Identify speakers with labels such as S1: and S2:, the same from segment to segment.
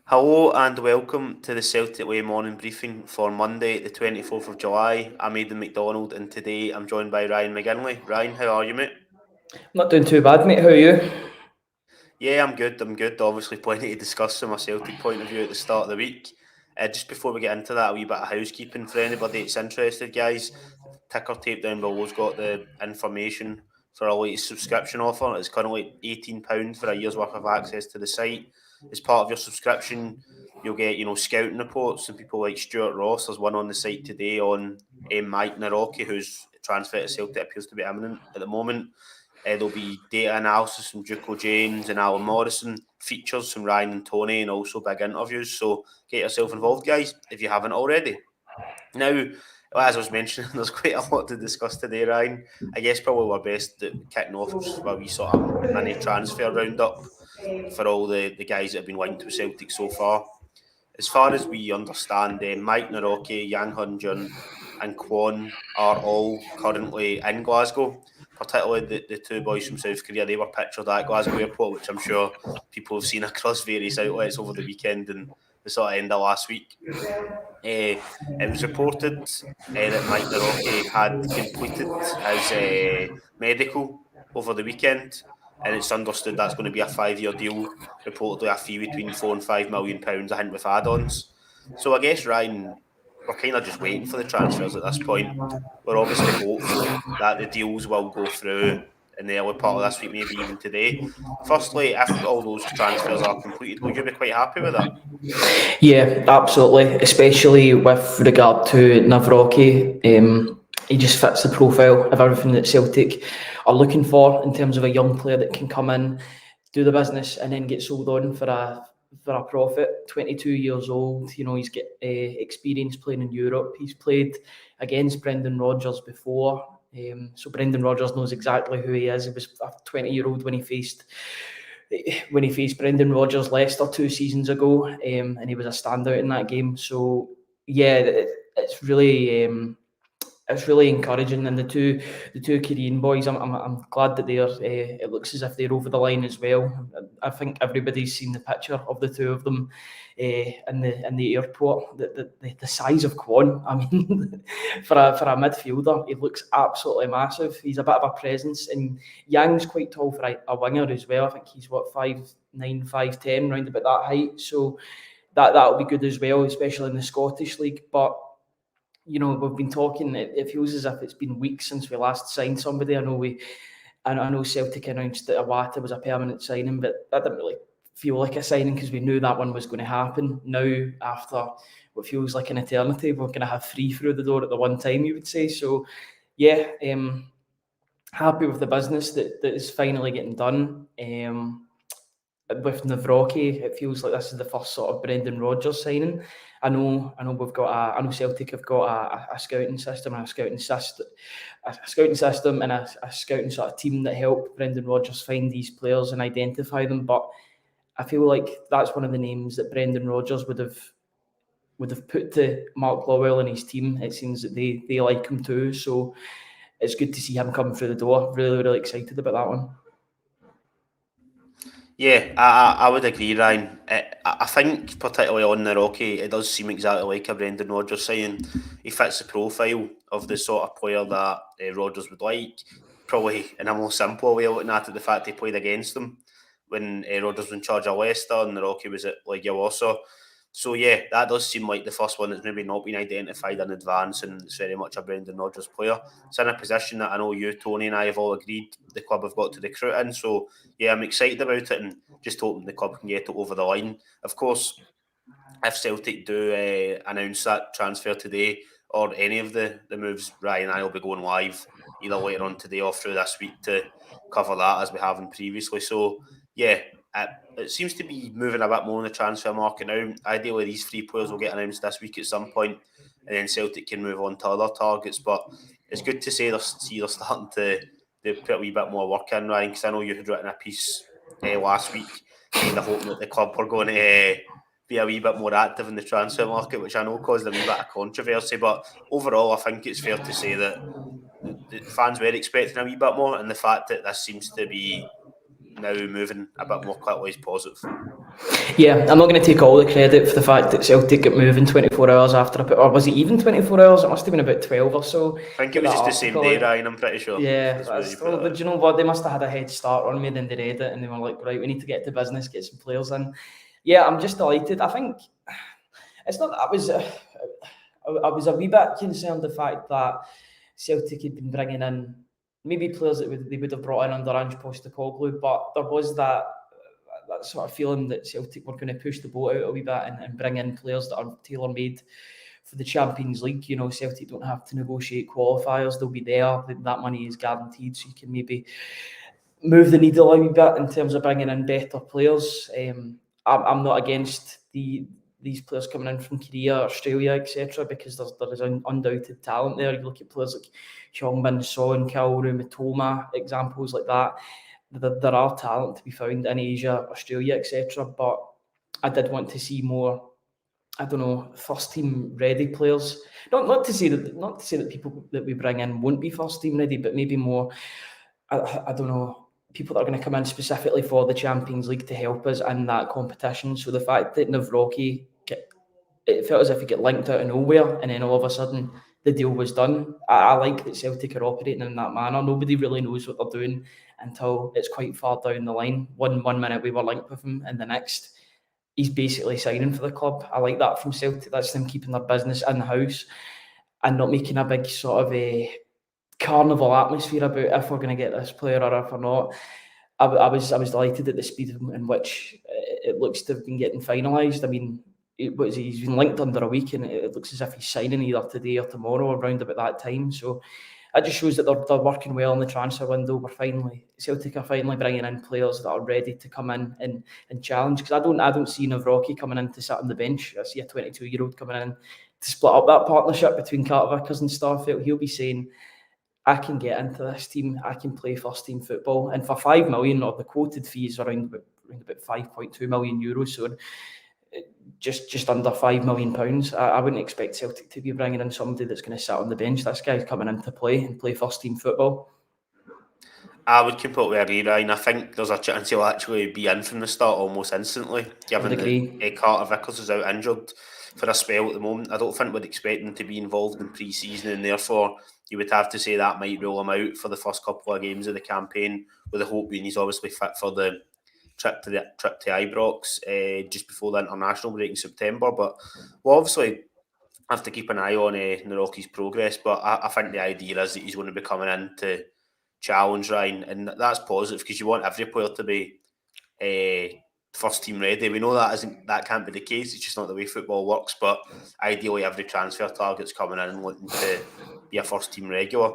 S1: Hello and welcome to the Celtic Way morning briefing for Monday, the 24th of July. I'm Aidan Macdonald and today I'm joined by Ryan McGinlay. Ryan, how are you, mate?
S2: Not doing too bad, mate. How are you?
S1: Yeah, I'm good. Obviously, plenty to discuss from a Celtic point of view at the start of the week. Just before we get into that, a wee bit of housekeeping for anybody that's interested, guys. Ticker tape down below's got the information for our latest subscription offer. It's currently £18 for a year's worth of access to the site. As part of your subscription, you'll get scouting reports and people like Stuart Ross. There's one on the site today on Mike Naroki, whose transfer to Celtic appears to be imminent at the moment. There'll be data analysis from Duco James and Alan Morrison, features from Ryan and Tony, and also big interviews. So get yourself involved, guys, if you haven't already. Now, as I was mentioning, there's quite a lot to discuss today, Ryan. I guess probably we're best at kicking off with a wee sort of mini transfer roundup for all the guys that have been linked with Celtic so far. As far as we understand, Mike Naroki, Yang Hyun-jun and Kwon are all currently in Glasgow, particularly the two boys from South Korea. They were pictured at Glasgow Airport, which I'm sure people have seen across various outlets over the weekend and the sort of end of last week. It was reported that Mike Naroki had completed his medical over the weekend, and it's understood that's going to be a 5-year deal, reportedly a fee between £4 and £5 million, I think, with add-ons. So I guess, Ryan, we're kind of just waiting for the transfers at this point. We're obviously hopeful that the deals will go through in the early part of this week, maybe even today. Firstly, if all those transfers are completed, would you be quite happy with that?
S2: Yeah, absolutely. Especially with regard to Navrocki. He just fits the profile of everything that Celtic are looking for in terms of a young player that can come in, do the business, and then get sold on for a profit. 22 years old. He's got experience playing in Europe. He's played against Brendan Rodgers before. So Brendan Rodgers knows exactly who he is. He was a 20-year-old when he faced Brendan Rodgers Leicester 2 seasons ago, and he was a standout in that game. So yeah, it's really encouraging. And the two Korean boys, I'm glad that they're. It looks as if they're over the line as well. I think everybody's seen the picture of the two of them in the airport. The size of Kwon. I mean, for a midfielder, he looks absolutely massive. He's a bit of a presence, and Yang's quite tall for a winger as well. I think he's 5'9", 5'10", round about that height. So that'll be good as well, especially in the Scottish League. But we've been talking. It feels as if it's been weeks since we last signed somebody. I know Celtic announced that Iwata was a permanent signing, but that didn't really feel like a signing because we knew that one was going to happen. Now, after what feels like an eternity, we're going to have three through the door at the one time, you would say. So, yeah, happy with the business that is finally getting done. With Navrocki, it feels like this is the first sort of Brendan Rodgers signing. I know I know Celtic have got a scouting system and a scouting system and a scouting sort of team that help Brendan Rodgers find these players and identify them. But I feel like that's one of the names that Brendan Rodgers would have put to Mark Lowell and his team. It seems that they like him too. So it's good to see him coming through the door. Really, really excited about that one.
S1: Yeah, I would agree, Ryan. I think, particularly on the Rocky, it does seem exactly like a Brendan Rodgers signing. He fits the profile of the sort of player that Rodgers would like. Probably in a more simple way, looking at it, the fact he played against them when Rodgers was in charge of Leicester and the Rocky was at Legia Warsaw. So yeah, that does seem like the first one that's maybe not been identified in advance, and it's very much a Brendan Rodgers player. It's in a position that I know you, Tony, and I have all agreed the club have got to recruit in. So yeah, I'm excited about it and just hoping the club can get it over the line. Of course, if Celtic do announce that transfer today or any of the moves, Ryan and I will be going live either later on today or through this week to cover that as we haven't previously. So yeah, it seems to be moving a bit more in the transfer market now. Ideally, these three players will get announced this week at some point, and then Celtic can move on to other targets. But it's good to see they're starting to put a wee bit more work in, Ryan, because I know you had written a piece last week, kind of hoping that the club were going to be a wee bit more active in the transfer market, which I know caused a wee bit of controversy. But overall, I think it's fair to say that the fans were expecting a wee bit more, and the fact that this seems to be now moving a bit more quickly is positive.
S2: Yeah, I'm not going to take all the credit for the fact that Celtic got moving 24 hours after or was it even 24 hours? It must have been about 12 or so.
S1: I think it was just the same day, Ryan, I'm pretty sure.
S2: Yeah, but you know what? They must have had a head start on me, then they read it and they were like, right, we need to get to business, get some players in. Yeah, I'm just delighted. I think it's not that I was a wee bit concerned the fact that Celtic had been bringing in maybe players that they would have brought in under Ange Postecoglou, but there was that sort of feeling that Celtic were going to push the boat out a wee bit and bring in players that are tailor-made for the Champions League. You know, Celtic don't have to negotiate qualifiers, they'll be there, that money is guaranteed, so you can maybe move the needle a wee bit in terms of bringing in better players. I'm not against these players coming in from Korea, Australia, etc., because there is undoubted talent there. You look at players like Heung-min Son, Kaoru Mitoma, examples like that. There are talent to be found in Asia, Australia, etc. But I did want to see more, I don't know, first team ready players. Not to say that people that we bring in won't be first team ready, but maybe more, I don't know, people that are going to come in specifically for the Champions League to help us in that competition. So the fact that Nawrocki, it felt as if he got linked out of nowhere and then all of a sudden the deal was done. I like that Celtic are operating in that manner. Nobody really knows what they're doing until it's quite far down the line. One minute we were linked with him and the next he's basically signing for the club. I like that from Celtic. That's them keeping their business in the house and not making a big sort of a carnival atmosphere about if we're going to get this player or if we're not. I was delighted at the speed in which it looks to have been getting finalised. I mean, he's been linked under a week and it looks as if he's signing either today or tomorrow around about that time. So that just shows that they're working well in the transfer window. Celtic are finally bringing in players that are ready to come in and challenge. Because I don't see Nawrocki coming in to sit on the bench. I see a 22-year-old coming in to split up that partnership between Carter Vickers and Starfelt. He'll be saying, I can get into this team, I can play first team football. And for 5 million, or the quoted fee is around about 5.2 million euros, so just under £5 million. I wouldn't expect Celtic to be bringing in somebody that's going to sit on the bench. This guy's coming in to play first team football.
S1: I would completely agree, Ryan. I think there's a chance he'll actually be in from the start almost instantly, given that Carter Vickers is out injured for a spell at the moment. I don't think we'd expect him to be involved in pre-season, and therefore you would have to say that might rule him out for the first couple of games of the campaign, with the hope being he's obviously fit for the trip to Ibrox just before the international break in September. But we'll obviously have to keep an eye on Nawrocki's progress. But I think the idea is that he's going to be coming in to challenge Ryan, and that's positive because you want every player to be first team ready. We know that can't be the case. It's just not the way football works. But ideally, every transfer target's coming in and wanting to be a first team regular.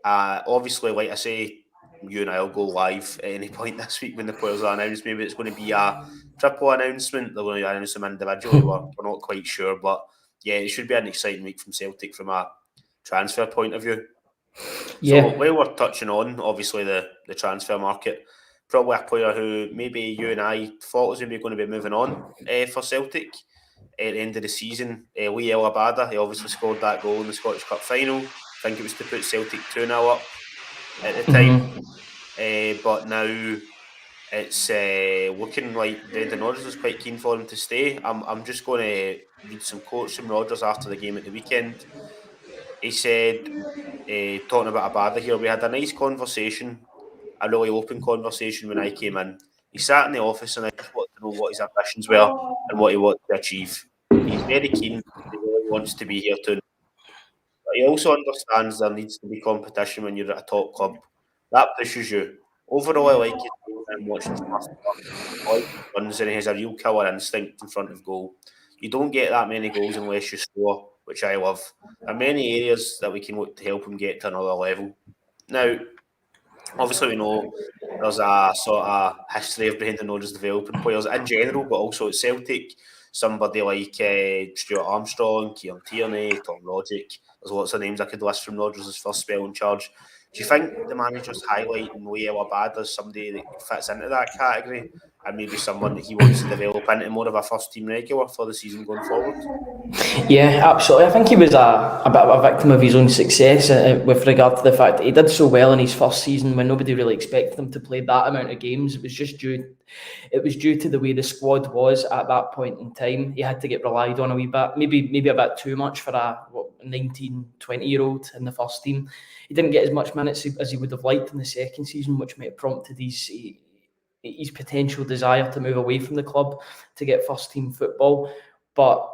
S1: Obviously, like I say, you and I will go live at any point this week when the players are announced. Maybe it's going to be a triple announcement. They're going to announce them individually. We're not quite sure, but yeah, it should be an exciting week from Celtic from a transfer point of view.
S2: Yeah.
S1: So while we're touching on obviously the transfer market, probably a player who maybe you and I thought was maybe going to be moving on for Celtic at the end of the season, Lee Elabada. He obviously scored that goal in the Scottish Cup final. I think it was to put Celtic 2-0 up at the time. But now it's looking like Brendan Rodgers is quite keen for him to stay. I'm just going to read some quotes from Rodgers after the game at the weekend. He said, talking about Abada here, we had a nice conversation, a really open conversation when I came in. He sat in the office and I just wanted to know what his ambitions were and what he wanted to achieve. He's very keen. He really wants to be here too. But he also understands there needs to be competition when you're at a top club. That pushes you. Overall, I like his game and watching him after. I like his runs and he has a real killer instinct in front of goal. You don't get that many goals unless you score, which I love. There are many areas that we can look to help him get to another level. Now, obviously we know there's a sort of history of Brendan Rodgers developing players in general, but also at Celtic. Somebody like Stuart Armstrong, Kieran Tierney, Tom Roderick. There's lots of names I could list from Rodgers' first spell in charge. Do you think the manager's highlighting Lee Elabada as somebody that fits into that category? and maybe someone that he wants to develop into more of a first team regular for the season going forward?
S2: Yeah, absolutely. I think he was a bit of a victim of his own success with regard to the fact that he did so well in his first season when nobody really expected him to play that amount of games. It was due to the way the squad was at that point in time. He had to get relied on a wee bit, maybe a bit too much for a 19, 20-year-old in the first team. He didn't get as much minutes as he would have liked in the second season, which might have prompted his potential desire to move away from the club to get first team football. But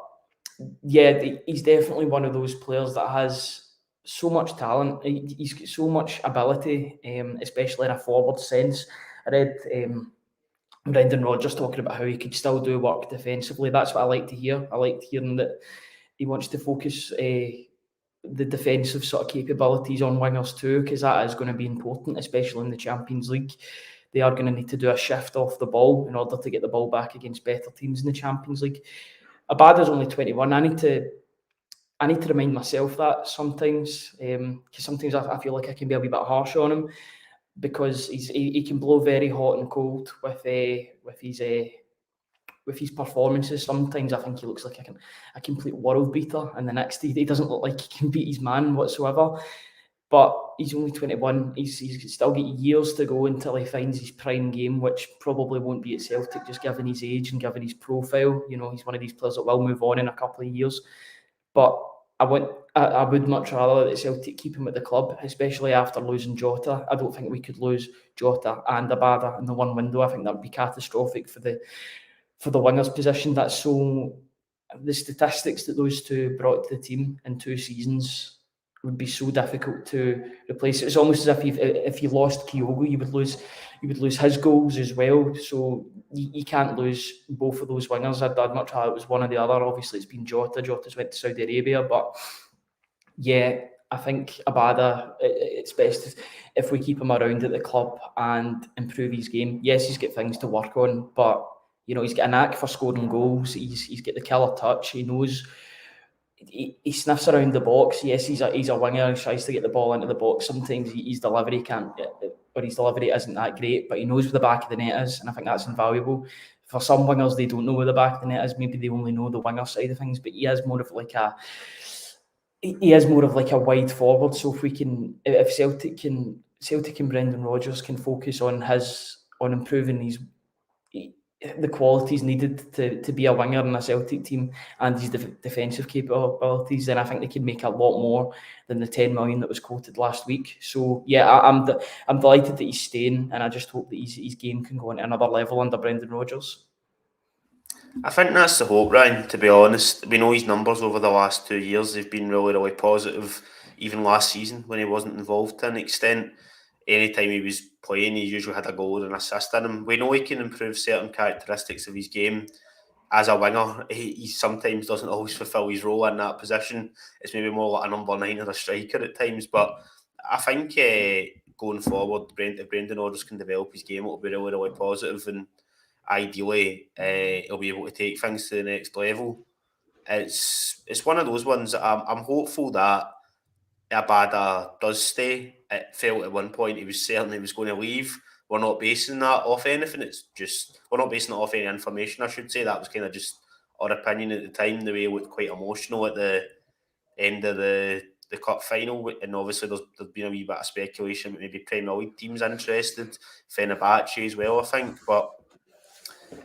S2: yeah, he's definitely one of those players that has so much talent. He's got so much ability, especially in a forward sense. I read Brendan Rodgers talking about how he could still do work defensively. That's what I like to hear. I like hearing that he wants to focus the defensive sort of capabilities on wingers too, because that is going to be important, especially in the Champions League. They are going to need to do a shift off the ball in order to get the ball back against better teams in the Champions League. Abada's only 21. I need to remind myself that sometimes, because sometimes I feel like I can be a wee bit harsh on him because he can blow very hot and cold with his performances. Sometimes I think he looks like a complete world beater, and the next he doesn't look like he can beat his man whatsoever. But he's only 21. He's still got years to go until he finds his prime game, which probably won't be at Celtic, just given his age and given his profile. You know, he's one of these players that will move on in a couple of years. But I would much rather that Celtic keep him at the club, especially after losing Jota. I don't think we could lose Jota and Abada in the one window. I think that would be catastrophic for the wingers position. That's so the statistics that those two brought to the team in 2 seasons would be so difficult to replace. It's almost as if you lost Kyogo, you would lose his goals as well. So you can't lose both of those wingers. I'd much rather it was one or the other. Obviously, it's been Jota. Jota's went to Saudi Arabia, but yeah, I think Abada, it's best if we keep him around at the club and improve his game. Yes, he's got things to work on, but you know, he's got a knack for scoring goals. He's got the killer touch. He knows. He sniffs around the box. Yes, he's a winger. He tries to get the ball into the box. Sometimes his delivery isn't that great, but he knows where the back of the net is, and I think that's invaluable. For some wingers, they don't know where the back of the net is. Maybe they only know the winger side of things, but he is more of like a wide forward. So if Celtic and Brendan Rodgers can focus on improving the qualities needed to be a winger in a Celtic team and his defensive capabilities, then I think they can make a lot more than the 10 million that was quoted last week. So yeah, I'm delighted that he's staying, and I just hope that his game can go on to another level under Brendan Rodgers.
S1: I think that's the hope, Ryan, to be honest. We know his numbers over the last 2 years, they've been really, really positive. Even last season, when he wasn't involved to an extent, anytime he was playing, he usually had a goal or an assist in him. We know he can improve certain characteristics of his game. As a winger, he sometimes doesn't always fulfil his role in that position. It's maybe more like a number 9 or a striker at times. But I think going forward, if Brendan Rodgers can develop his game, it'll be really, really positive, and ideally he'll be able to take things to the next level. It's one of those ones that I'm hopeful that Abada does stay. It felt at one point he was certain he was going to leave. We're not basing that off anything. We're not basing it off any information, I should say. That was kind of just our opinion at the time. The way it looked quite emotional at the end of the cup final, and obviously there's been a wee bit of speculation that maybe Premier League teams interested, Fenerbahce as well, I think. But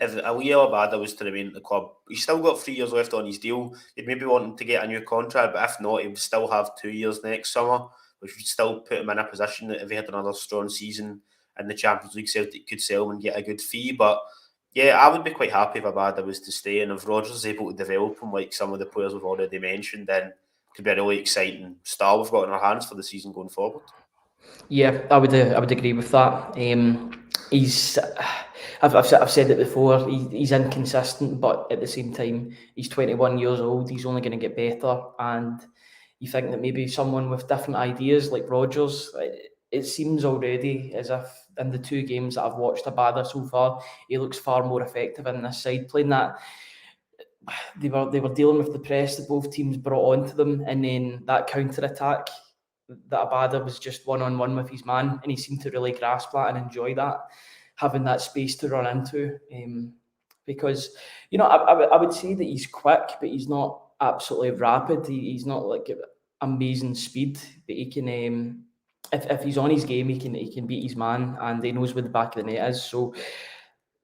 S1: if Ali Abada was to remain at the club, he's still got 3 years left on his deal. He'd maybe want him to get a new contract, but if not, he would still have 2 years next summer, which would still put him in a position that if he had another strong season in the Champions League, Celtic could sell him and get a good fee. But yeah, I would be quite happy if Abada was to stay, and if Rodgers is able to develop him like some of the players we've already mentioned, then it could be a really exciting star we've got in our hands for the season going forward.
S2: Yeah, I would agree with that. I've said it before. He's inconsistent, but at the same time, he's 21 years old. He's only going to get better, and you think that maybe someone with different ideas like Rodgers. It seems already as if in the 2 games that I've watched Abada so far, he looks far more effective in this side. Playing that, they were dealing with the press that both teams brought onto them, and then that counter attack. That Abada was just one-on-one with his man, and he seemed to really grasp that and enjoy that. having that space to run into. Because, you know, I would say that he's quick, but he's not absolutely rapid. He's not like amazing speed, but he can. If he's on his game, he can beat his man, and he knows where the back of the net is. So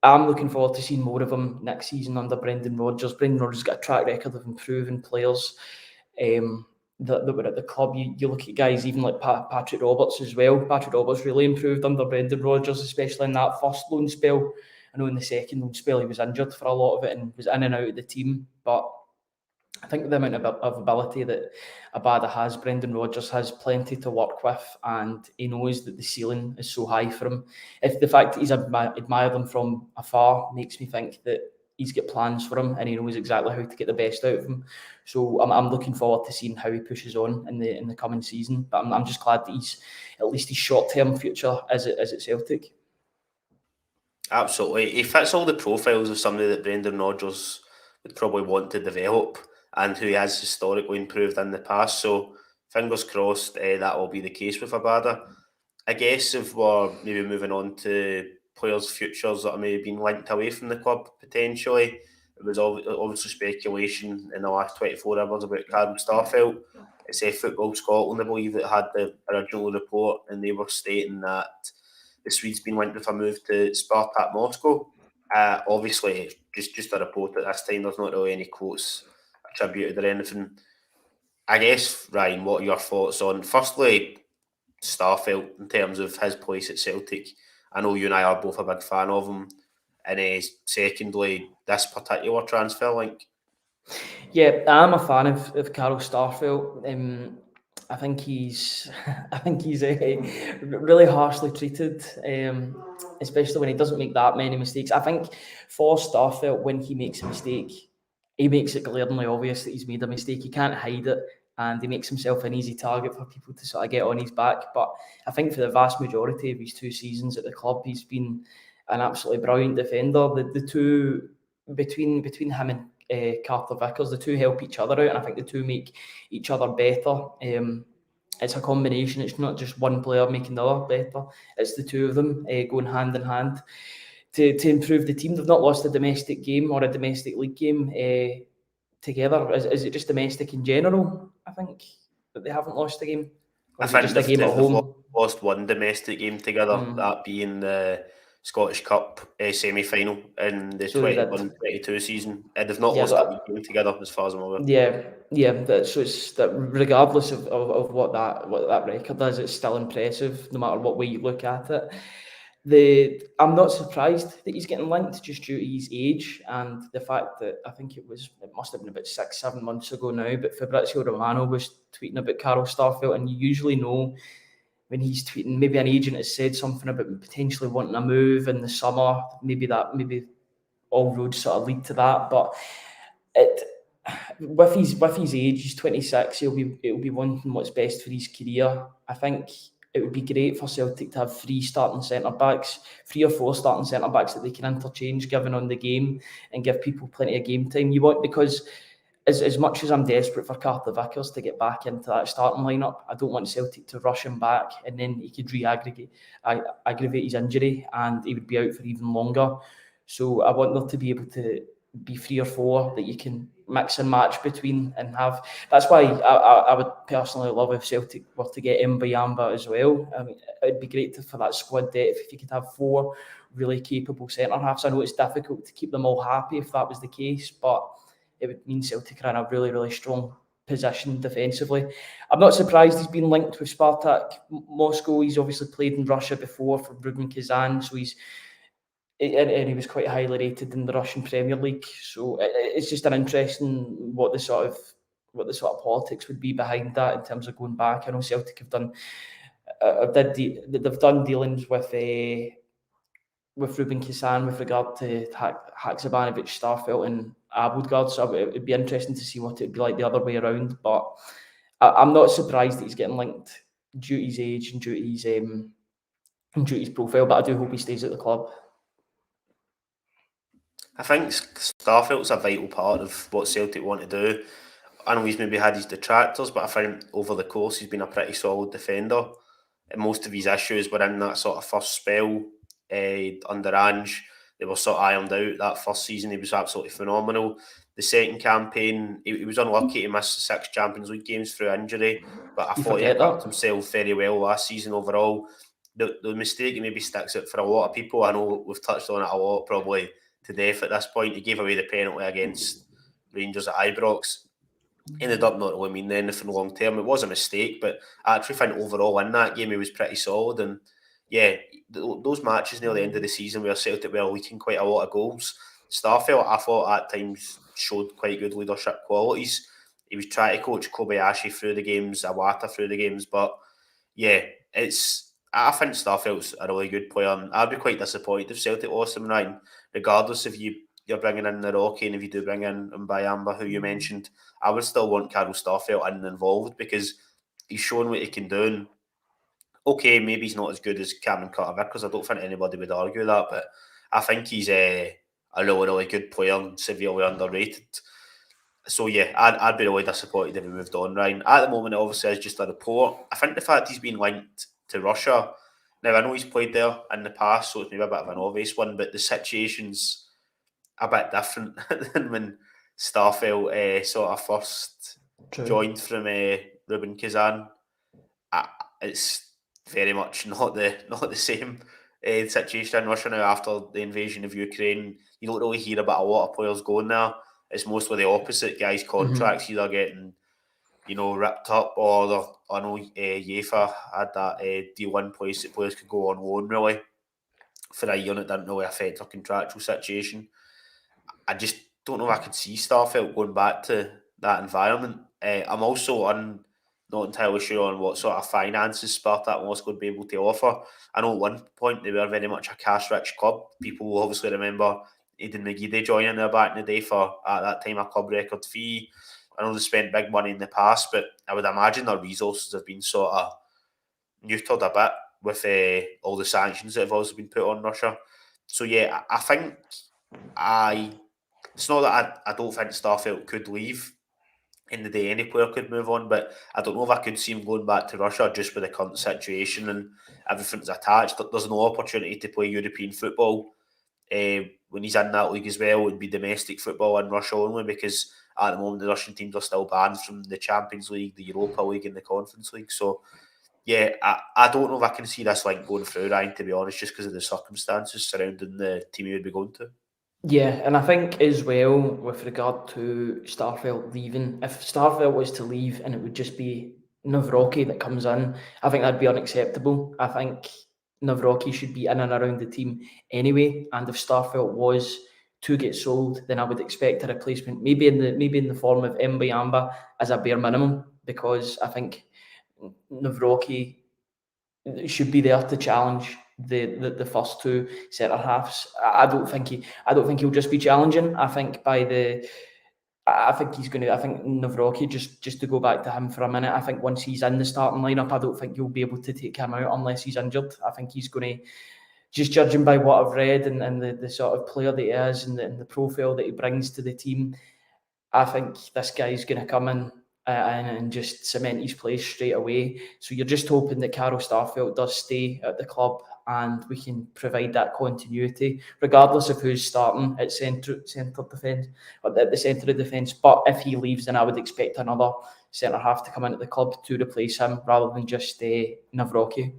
S2: I'm looking forward to seeing more of him next season under Brendan Rodgers. Brendan Rodgers got a track record of improving players that were at the club. You look at guys even like Patrick Roberts as well. Patrick Roberts really improved under Brendan Rodgers, especially in that first loan spell. I know in the second loan spell he was injured for a lot of it and was in and out of the team, but I think the amount of ability that Abada has, Brendan Rodgers has plenty to work with, and he knows that the ceiling is so high for him. If the fact that he's admired him from afar makes me think that he's got plans for him and he knows exactly how to get the best out of him. So I'm looking forward to seeing how he pushes on in the coming season. But I'm just glad that he's at least his short-term future is at Celtic.
S1: Absolutely. He fits all the profiles of somebody that Brendan Rodgers would probably want to develop and who he has historically improved in the past. So fingers crossed that will be the case with Abada. I guess if we're maybe moving on to players' futures that are maybe being linked away from the club potentially, it was obviously speculation in the last 24 hours about Carl Starfelt. It's Football Scotland, I believe, that had the original report, and they were stating that the Swede's been linked with a move to Spartak Moscow. Obviously, just a report at this time. There's not really any quotes attributed or anything. I guess, Ryan, what are your thoughts on, firstly, Starfelt in terms of his place at Celtic? I know you and I are both a big fan of him. And secondly, this particular transfer link.
S2: Yeah, I'm a fan of Carl Starfelt. I think he's really harshly treated, especially when he doesn't make that many mistakes. I think for Starfelt, when he makes a mistake, he makes it glaringly obvious that he's made a mistake. He can't hide it, and he makes himself an easy target for people to sort of get on his back. But I think for the vast majority of his 2 seasons at the club, he's been an absolutely brilliant defender. The two between him and Carter Vickers, the two help each other out, and I think the two make each other better. It's a combination. It's not just one player making the other better. It's the two of them going hand in hand to improve the team. They've not lost a domestic game or a domestic league game together. Is it just domestic in general? I think that they haven't lost a game, or is it just a game at home?
S1: Lost one domestic game together, that being the Scottish Cup semi-final in the 21-22 season. They've not lost a game together, as far as I'm aware.
S2: Yeah. So it's that regardless of what that record is, it's still impressive, no matter what way you look at it. I'm not surprised that he's getting linked just due to his age and the fact that I think it must have been about 6-7 months ago now, but Fabrizio Romano was tweeting about Carl Starfelt, and you usually know when he's tweeting, maybe an agent has said something about potentially wanting a move in the summer, maybe all roads sort of lead to that, but with his age, he's 26, it'll be wanting what's best for his career. I think it would be great for Celtic to have 3 or 4 starting centre-backs that they can interchange given on the game and give people plenty of game time. Because as much as I'm desperate for Carter Vickers to get back into that starting lineup, I don't want Celtic to rush him back and then he could aggravate his injury and he would be out for even longer. So I want there to be able to be 3 or 4 that you can mix and match between and have. That's why I would personally love if Celtic were to get Mbuyamba as well. I mean, it'd be great for that squad depth if you could have 4 really capable centre halves. I know it's difficult to keep them all happy if that was the case, but it would mean Celtic are in a really, really strong position defensively. I'm not surprised he's been linked with Spartak Moscow. He's obviously played in Russia before for Rubin Kazan, so he was quite highly rated in the Russian Premier League. So it's just an interesting what the sort of politics would be behind that in terms of going back. I know Celtic have done they've done dealings with Rubin Kazan with regard to Haksabanovic, Starfelt and Abildgaard, so it would be interesting to see what it would be like the other way around. But I'm not surprised that he's getting linked due to his age and due to his profile, but I do hope he stays at the club.
S1: I think Starfelt's a vital part of what Celtic want to do. I know he's maybe had his detractors, but I find over the course he's been a pretty solid defender. And most of his issues were in that sort of first spell under Ange. They were sort of ironed out that first season. He was absolutely phenomenal. The second campaign, he was unlucky to miss the 6 Champions League games through injury, but I
S2: You
S1: thought he
S2: forget
S1: equipped
S2: that.
S1: himself very well last season overall. The mistake maybe sticks out for a lot of people. I know we've touched on it a lot, probably to death at this point. He gave away the penalty against Rangers at Ibrox. Ended up not really meaning anything long term. It was a mistake, but I actually think overall in that game he was pretty solid. And yeah, those matches near the end of the season where Celtic were leaking quite a lot of goals, Starfelt I thought at times showed quite good leadership qualities. He was trying to coach Kobayashi through the games, Awata through the games, but yeah, I think Starfelt's a really good player. And I'd be quite disappointed if Celtic lost him, Ryan, regardless if you're bringing in the Rocky and if you do bring in Mbayamba, who you mentioned. I would still want Carol Starfelt in and involved because he's shown what he can do. And okay, maybe he's not as good as Cameron Carter-Vickers. I don't think anybody would argue that, but I think he's a really, really good player and severely underrated. So yeah, I'd be really disappointed if he moved on, Ryan. At the moment, it obviously is just a report. I think the fact he's been linked to Russia. Now I know he's played there in the past, so it's maybe a bit of an obvious one, but the situation's a bit different than when Starfelt sort of first
S2: True.
S1: joined from Ruben Kazan. It's very much not the same situation in Russia now after the invasion of Ukraine. You don't really hear about a lot of players going there. It's mostly the opposite. Guys' contracts either getting ripped up or I know UEFA had that deal in place that players could go on loan really for a year and it didn't really affect their contractual situation. I just don't know if I could see Starfelt going back to that environment. I'm also not entirely sure on what sort of finances Spartak was going to be able to offer. I know at one point they were very much a cash-rich club. People will obviously remember Aidan Macdonald joining there back in the day for, at that time, a club record fee. I know they spent big money in the past, but I would imagine their resources have been sort of neutered a bit with all the sanctions that have also been put on Russia. So yeah, I think I it's not that I don't think Starfelt could leave in the day. Any player could move on, but I don't know if I could see him going back to Russia just with the current situation and everything's attached. There's no opportunity to play European football when he's in that league as well. It would be domestic football in Russia only because at the moment the Russian teams are still banned from the Champions League, the Europa League, and the Conference League. So yeah, I don't know if I can see this link going through, Ryan, to be honest, just because of the circumstances surrounding the team he would be going to.
S2: Yeah, and I think as well with regard to Starfelt leaving, if Starfelt was to leave and it would just be Nawrocki that comes in, I think that'd be unacceptable. I think Nawrocki should be in and around the team anyway, and if Starfelt was to get sold, then I would expect a replacement, maybe in the form of Mbayamba as a bare minimum, because I think Nawrocki should be there to challenge the first two centre halves. I don't think he'll just be challenging. I think he's going to. I think Nawrocki, just to go back to him for a minute. I think once he's in the starting lineup, I don't think you'll be able to take him out unless he's injured. I think he's going to. Just judging by what I've read and the sort of player that he is and the profile that he brings to the team, I think this guy's going to come in and just cement his place straight away. So you're just hoping that Carol Starfelt does stay at the club and we can provide that continuity, regardless of who's starting at centre defence or at the centre of defence. But if he leaves, then I would expect another centre half to come into the club to replace him rather than just Nawrocki.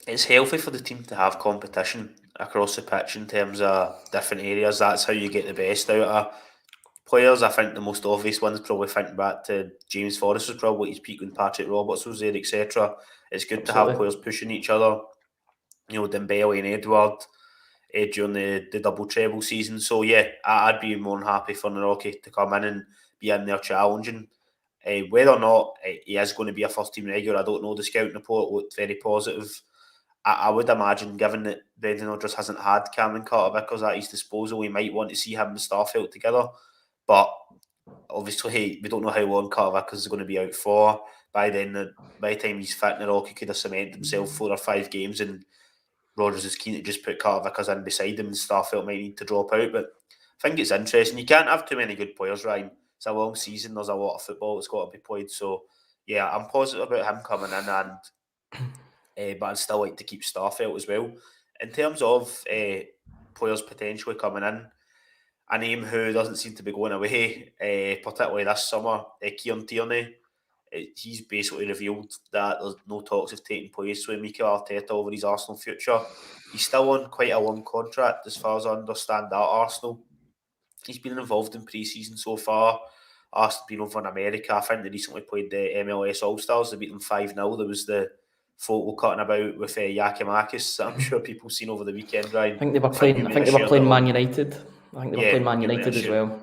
S1: It's healthy for the team to have competition across the pitch in terms of different areas. That's how you get the best out of players. I think the most obvious ones probably think back to James Forrest was probably his peak when Patrick Roberts was there, etc. It's good to have
S2: Absolutely.
S1: players pushing each other. Dembele and Edward during the double treble season. So yeah, I'd be more than happy for Naroki to come in and be in there challenging. Whether or not he is going to be a first team regular, I don't know. The scouting report looked very positive. I would imagine, given that Brendan Rodgers hasn't had Cameron Carter-Vickers at his disposal, we might want to see him and Starfelt together. But obviously, we don't know how long Carter-Vickers is going to be out for. By then, by the time he's fit, Naroki could have cemented himself 4 or 5 games, and Rodgers is keen to just put Carter-Vickers in beside him, and Starfelt might need to drop out. But I think it's interesting. You can't have too many good players, Ryan. It's a long season. There's a lot of football that's got to be played. So, yeah, I'm positive about him coming in, and but I'd still like to keep Starfelt as well. In terms of players potentially coming in, a name who doesn't seem to be going away, particularly this summer, Kieran Tierney. He's basically revealed that there's no talks have taken place with Mikel Arteta over his Arsenal future. He's still on quite a long contract, as far as I understand, at Arsenal. He's been involved in pre-season so far. Arsenal been over in America. I think they recently played the MLS All-Stars. They beat them 5-0. There was the photo cutting about with Yakimakis that I'm sure people seen over the weekend, Ryan.
S2: I think they were playing Man United. I think they were playing Man United as well.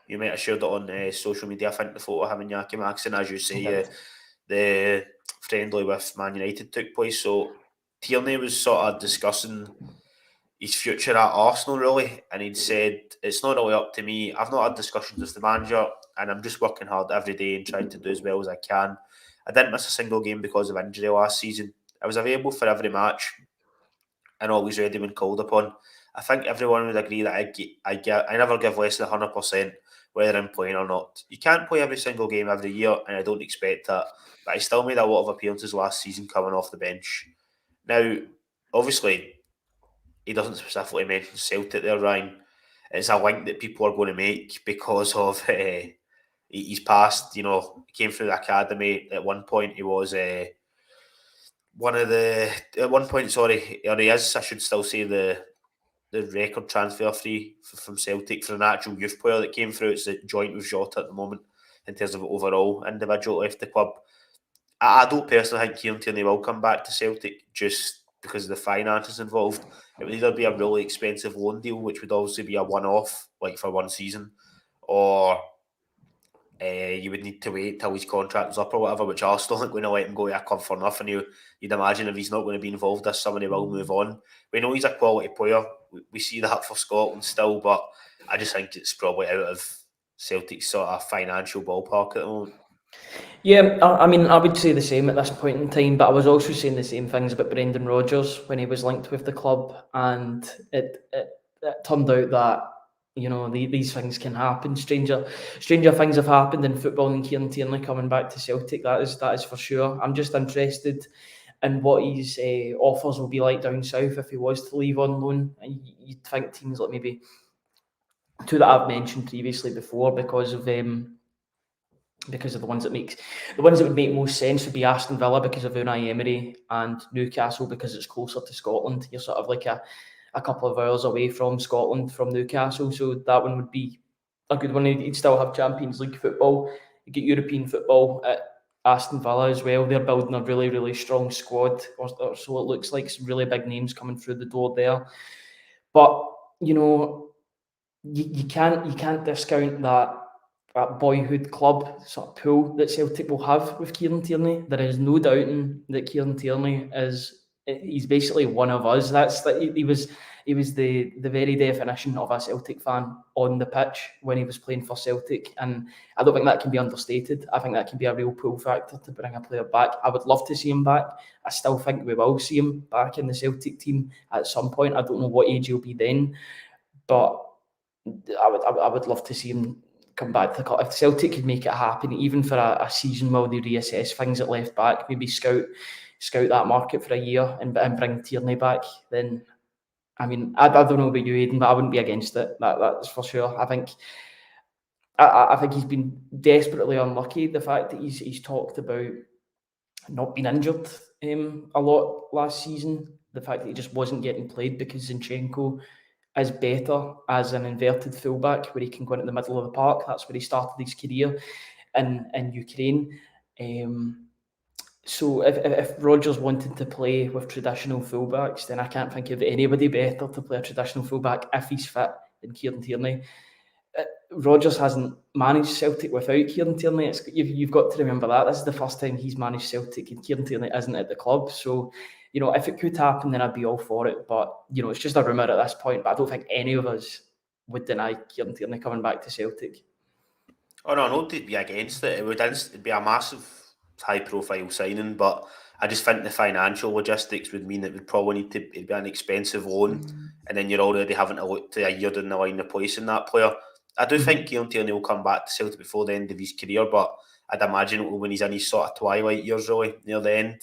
S1: You might have shared it on social media. I think the photo of him and Yakimakis, and as you say, the friendly with Man United took place. So Tierney was sort of discussing his future at Arsenal, really, and he'd said, it's not really up to me. I've not had discussions with the manager, and I'm just working hard every day and trying to do as well as I can. I didn't miss a single game because of injury last season. I was available for every match and always ready when called upon. I think everyone would agree that I never give less than 100% whether I'm playing or not. You can't play every single game every year, and I don't expect that. But I still made a lot of appearances last season coming off the bench. Now, obviously, he doesn't specifically mention Celtic there, Ryan. It's a link that people are going to make because of his past. You know, he came through the academy. At one point, he was one of the. At one point, sorry, or he is. I should still say the record transfer fee from Celtic for an actual youth player that came through. It's a joint with Jota at the moment in terms of overall individual left the club. I don't personally think Kieran Tierney will come back to Celtic just because of the finances involved. It would either be a really expensive loan deal, which would obviously be a one-off, like for one season, or you would need to wait till his contract was up or whatever, which Arsenal aren't going to let him go to a club for nothing. You'd imagine if he's not going to be involved this summer, he will move on. We know he's a quality player. We see that for Scotland still, but I just think it's probably out of Celtic's sort of financial ballpark at the moment.
S2: Yeah, I mean, I would say the same at this point in time, but I was also saying the same things about Brendan Rodgers when he was linked with the club, and it turned out that, you know, these things can happen. Stranger things have happened in football, and Kieran Tierney coming back to Celtic, that is for sure. I'm just interested in what his offers will be like down south if he was to leave on loan. You'd think teams like maybe two that I've mentioned previously before, because of the ones that would make most sense would be Aston Villa because of Unai Emery, and Newcastle because it's closer to Scotland. You're sort of like a couple of hours away from Scotland from Newcastle, so that one would be a good one. You'd still have Champions League football. You get European football at Aston Villa as well. They're building a really, really strong squad, or so it looks like. Some really big names coming through the door there. But, you know, you can't discount that boyhood club sort of pool that Celtic will have with Kieran Tierney. There is no doubting that Kieran Tierney he's basically one of us. He was the very definition of a Celtic fan on the pitch when he was playing for Celtic, and I don't think that can be understated. I think that can be a real pull factor to bring a player back. I would love to see him back. I still think we will see him back in the Celtic team at some point. I don't know what age he'll be then, but I would love to see him come back to the club. If Celtic could make it happen, even for a season while they reassess things at left back, maybe scout that market for a year and bring Tierney back, then, I mean, I don't know about you, Aidan, but I wouldn't be against it. That's for sure. I think he's been desperately unlucky. The fact that he's talked about not being injured a lot last season, the fact that he just wasn't getting played because Zinchenko is better as an inverted fullback where he can go into the middle of the park. That's where he started his career in Ukraine. So if Rodgers wanted to play with traditional fullbacks, then I can't think of anybody better to play a traditional fullback if he's fit than Kieran Tierney. Rodgers hasn't managed Celtic without Kieran Tierney. You've got to remember that. This is the first time he's managed Celtic and Kieran Tierney isn't at the club. So, you know, if it could happen, then I'd be all for it. But, you know, it's just a rumour at this point. But I don't think any of us would deny Kieran Tierney coming back to Celtic.
S1: Oh no, nobody'd be against it. It'd be a massive high-profile signing, but I just think the financial logistics would mean it would probably need to be an expensive loan, and then you're already having to look to a year down the line replacing that player. I do think Kieran Tierney will come back to Celtic before the end of his career, but I'd imagine it will when he's in his sort of twilight years, really, near the end.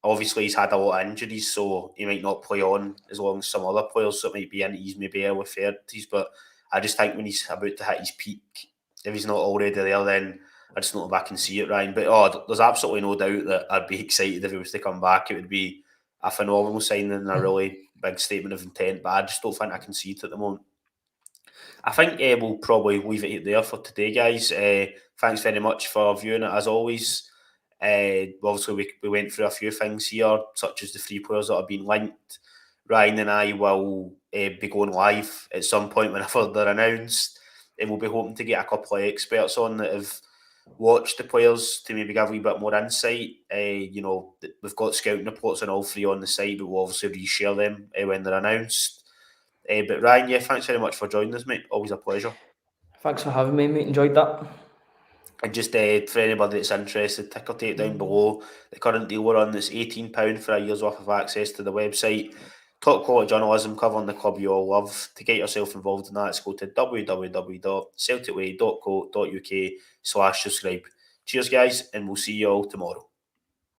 S1: Obviously, he's had a lot of injuries, so he might not play on as long as some other players that might be into his maybe early 30s. But I just think when he's about to hit his peak, if he's not already there, then I just don't know if I can see it, Ryan. But there's absolutely no doubt that I'd be excited if he was to come back. It would be a phenomenal signing and a really big statement of intent. But I just don't think I can see it at the moment. I think we'll probably leave it there for today, guys. Thanks very much for viewing it as always. Obviously, we went through a few things here, such as the 3 players that have been linked. Ryan and I will be going live at some point whenever they're announced, and we'll be hoping to get a couple of experts on that have watched the players to maybe give a wee bit more insight. We've got scouting reports on all 3 on the site, but we'll obviously reshare them when they're announced. But Ryan, yeah, thanks very much for joining us, mate. Always a pleasure.
S2: Thanks for having me, mate. Enjoyed that.
S1: And just for anybody that's interested, ticker tape down below. The current deal we're on is £18 for a year's worth of access to the website. Top quality journalism covering the club you all love. To get yourself involved in that, let's go to www.celticway.co.uk/subscribe. Cheers, guys, and we'll see you all tomorrow.